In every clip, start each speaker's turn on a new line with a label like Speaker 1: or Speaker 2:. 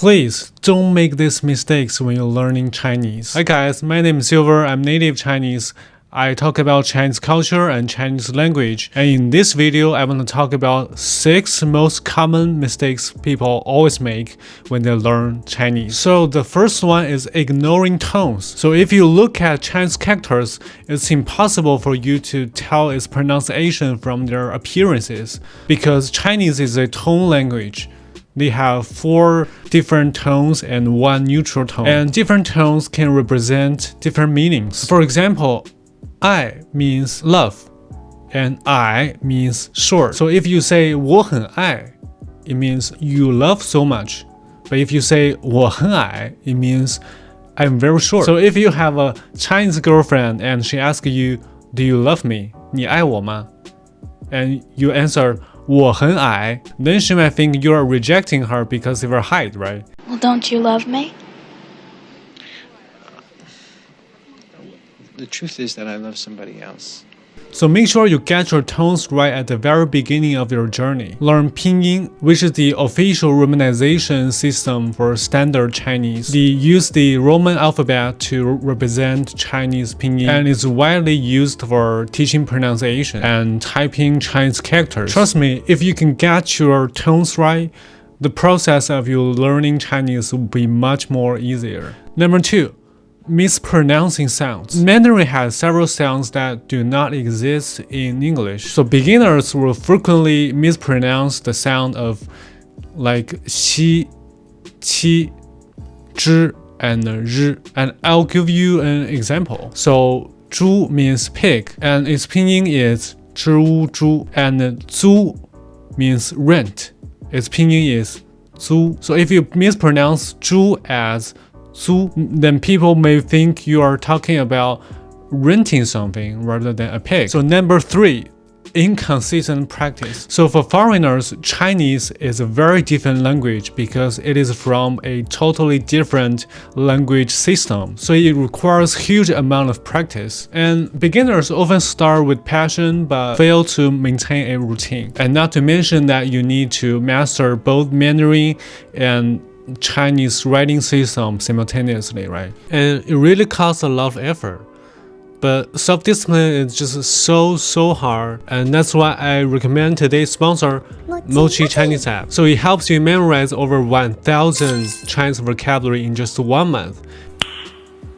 Speaker 1: Please don't make these mistakes when you're learning Chinese. Hi guys, my name is Silver. I'm native Chinese. I talk about Chinese culture and Chinese language. And in this video, I want to talk about 6 most common mistakes people always make when they learn Chinese. So the first one is ignoring tones. So if you look at Chinese characters, it's impossible for you to tell its pronunciation from their appearances because Chinese is a tone language. They have 4 different tones and 1 neutral tone. And different tones can represent different meanings. For example, I means love and I means short. So if you say 我很爱, it means you love so much. But if you say 我很矮, it means I'm very short. So if you have a Chinese girlfriend and she asks you, do you love me? 你爱我吗? And you answer 我很矮, then she might think you are rejecting her because of her height, right?
Speaker 2: Well, don't you love me?
Speaker 3: The truth is that I love somebody else.
Speaker 1: So make sure you get your tones right at the very beginning of your journey. Learn Pinyin, which is the official romanization system for standard Chinese. They use the Roman alphabet to represent Chinese Pinyin and is widely used for teaching pronunciation and typing Chinese characters. Trust me, if you can get your tones right, the process of you learning Chinese will be much more easier. Number 2. Mispronouncing sounds. Mandarin has several sounds that do not exist in English. So beginners will frequently mispronounce the sound of like xi, qi, zhi, and zhi. And I'll give you an example. So 猪 means pig, and its pinyin is 支吾猪, and 租 means rent. Its pinyin is 租. So if you mispronounce 猪 as 租, then people may think you are talking about renting something rather than a pig. So number 3, inconsistent practice. So for foreigners, Chinese is a very different language because it is from a totally different language system. So it requires huge amount of practice. And beginners often start with passion but fail to maintain a routine. And not to mention that you need to master both Mandarin and Chinese writing system simultaneously, right? And it really costs a lot of effort. But self-discipline is just so hard, and that's why I recommend today's sponsor, Mochi Chinese app. So it helps you memorize over 1,000 Chinese vocabulary in just 1 month.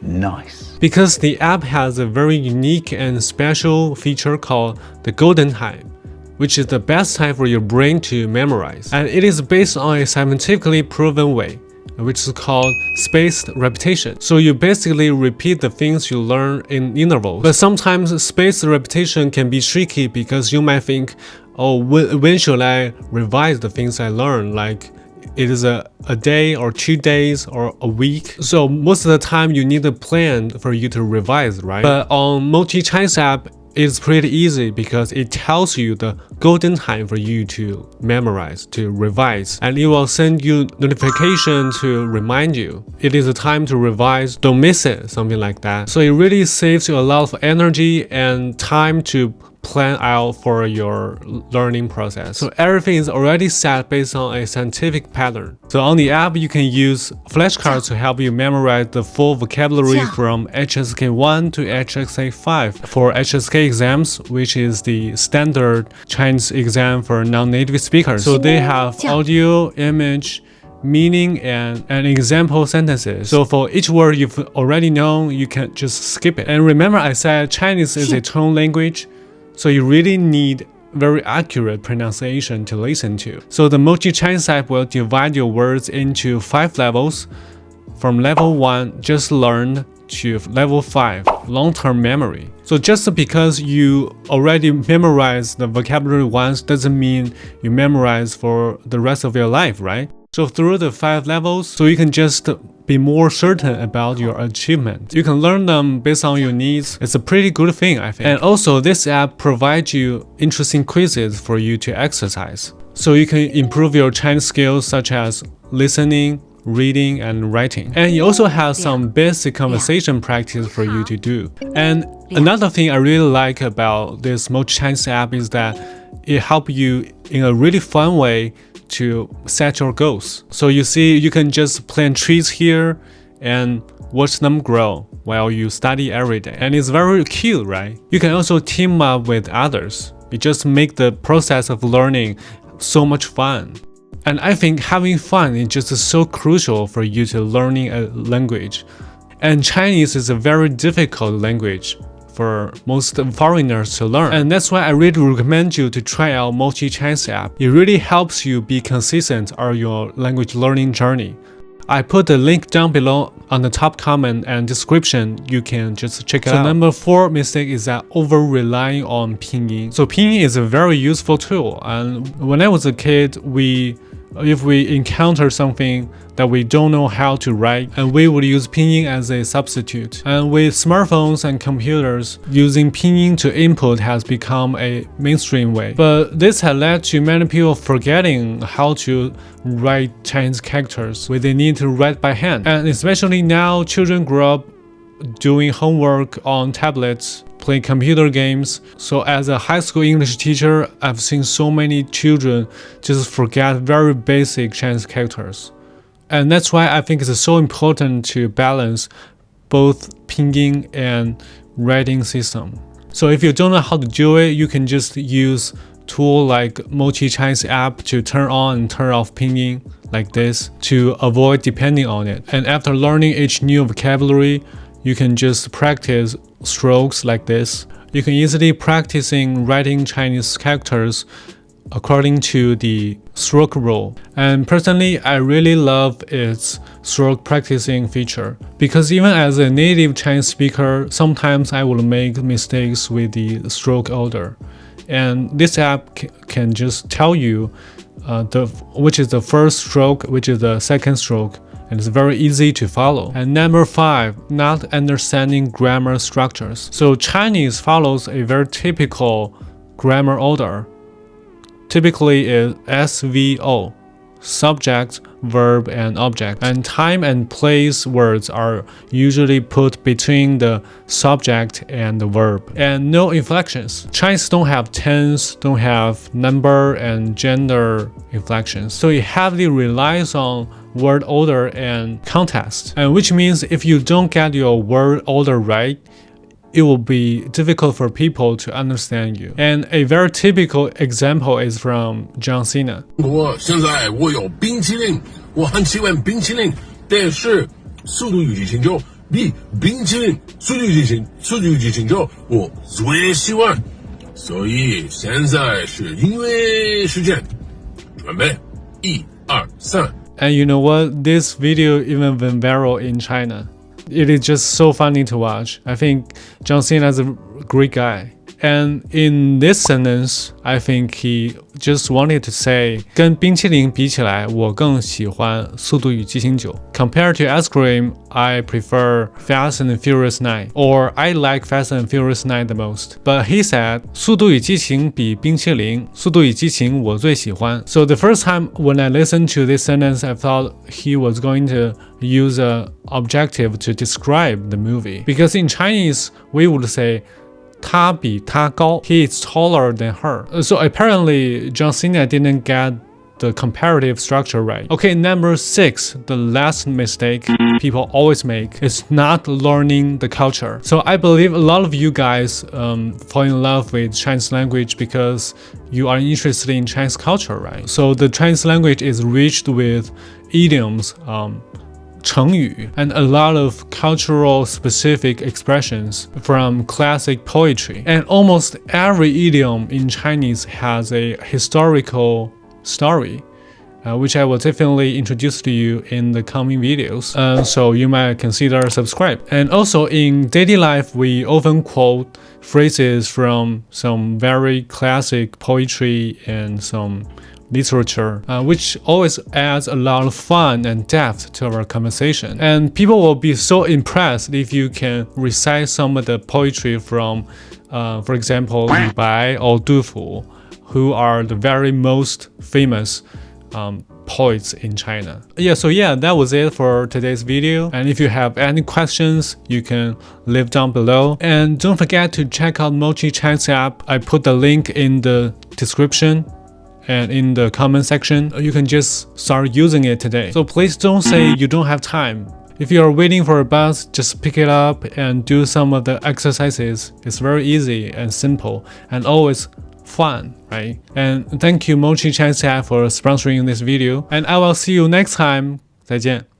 Speaker 3: Nice.
Speaker 1: Because the app has a very unique and special feature called the golden time, which is the best time for your brain to memorize. And it is based on a scientifically proven way, which is called spaced repetition. So you basically repeat the things you learn in intervals. But sometimes spaced repetition can be tricky because you might think, oh, when should I revise the things I learned? Like it is a day or 2 days or a week. So most of the time you need a plan for you to revise, right? But on Mochi Chinese app, it's pretty easy because it tells you the golden time for you to memorize, to revise, and it will send you notification to remind you it is a time to revise, don't miss it, something like that. So it really saves you a lot of energy and time to plan out for your learning process. So everything is already set based on a scientific pattern. So on the app, you can use flashcards to help you memorize the full vocabulary from HSK 1 to HSK 5 for HSK exams, which is the standard Chinese exam for non-native speakers. So they have audio, image, meaning, and example sentences. So for each word you've already known, you can just skip it. And remember I said Chinese is a tone language, so you really need very accurate pronunciation to listen to. So the Mochi Chinese app will divide your words into 5 levels. From level 1, just learned, to level 5, long-term memory. So just because you already memorized the vocabulary once doesn't mean you memorize for the rest of your life, right? So through the 5 levels, so you can just be more certain about your achievement. You can learn them based on your needs. It's a pretty good thing, I think. And also this app provides you interesting quizzes for you to exercise. So you can improve your Chinese skills such as listening, reading, and writing. And it also has some basic conversation practice for you to do. And another thing I really like about this Mochi Chinese app is that it helps you in a really fun way to set your goals. So you see, you can just plant trees here and watch them grow while you study every day. And it's very cute, right? You can also team up with others. It just makes the process of learning so much fun. And I think having fun is just so crucial for you to learning a language. And Chinese is a very difficult language for most foreigners to learn. And that's why I really recommend you to try out Mochi Chinese app. It really helps you be consistent on your language learning journey. I put the link down below on the top comment and description. You can just check it out. So number 4 mistake is that over-relying on Pinyin. So Pinyin is a very useful tool. And when I was a kid, if we encounter something that we don't know how to write, and we would use Pinyin as a substitute. And with smartphones and computers, using Pinyin to input has become a mainstream way. But this has led to many people forgetting how to write Chinese characters when they need to write by hand. And especially now, children grow up doing homework on tablets, playing computer games. So as a high school English teacher, I've seen so many children just forget very basic Chinese characters. And that's why I think it's so important to balance both Pinyin and writing system. So if you don't know how to do it, you can just use tool like Mochi Chinese app to turn on and turn off Pinyin like this to avoid depending on it. And after learning each new vocabulary, you can just practice strokes like this. You can easily practicing writing Chinese characters according to the stroke rule. And personally, I really love its stroke practicing feature, because even as a native Chinese speaker, sometimes I will make mistakes with the stroke order. And this app can just tell you which is the first stroke, which is the second stroke, and it's very easy to follow. And number 5, not understanding grammar structures. So Chinese follows a very typical grammar order. Typically is SVO, subject, verb, and object. And time and place words are usually put between the subject and the verb. And no inflections. Chinese don't have tense, don't have number and gender inflections. So it heavily relies on word order and context. And which means if you don't get your word order right, it will be difficult for people to understand you. And a very typical example is from John Cena.
Speaker 2: 现在我有冰淇淋，我很喜欢冰淇淋，但是速度与激情就比冰淇淋速度与激情就我最喜欢，所以现在是音乐时间，准备1、2、3。
Speaker 1: And you know what? This video even went viral in China. It is just so funny to watch. I think John Cena is a great guy. And in this sentence, I think he just wanted to say, 跟冰淇淋比起来，我更喜欢速度与激情9. Compared to ice cream, I prefer Fast and Furious 9, or I like Fast and Furious 9 the most. But he said, 速度与激情比冰淇淋，速度与激情我最喜欢. So the first time when I listened to this sentence, I thought he was going to use an objective to describe the movie. Because in Chinese, we would say, 他比她高, he is taller than her. So apparently, John Cena didn't get the comparative structure right. Okay, number 6, the last mistake people always make is not learning the culture. So I believe a lot of you guys fall in love with Chinese language because you are interested in Chinese culture, right? So the Chinese language is rich with idioms, 成语, and a lot of cultural specific expressions from classic poetry. And almost every idiom in Chinese has a historical story, which I will definitely introduce to you in the coming videos. So you might consider subscribe. And also in daily life, we often quote phrases from some very classic poetry and some literature, which always adds a lot of fun and depth to our conversation. And people will be so impressed if you can recite some of the poetry from, for example, Li Bai or Du Fu, who are the very most famous poets in China. That was it for today's video. And if you have any questions, you can leave down below. And don't forget to check out Mochi Chinese app. I put the link in the description. and in the comment section, you can just start using it today. So please don't say you don't have time. If you are waiting for a bus, just pick it up and do some of the exercises. It's very easy and simple and always fun, right? And thank you Mochi Chinese for sponsoring this video. And I will see you next time. 再见。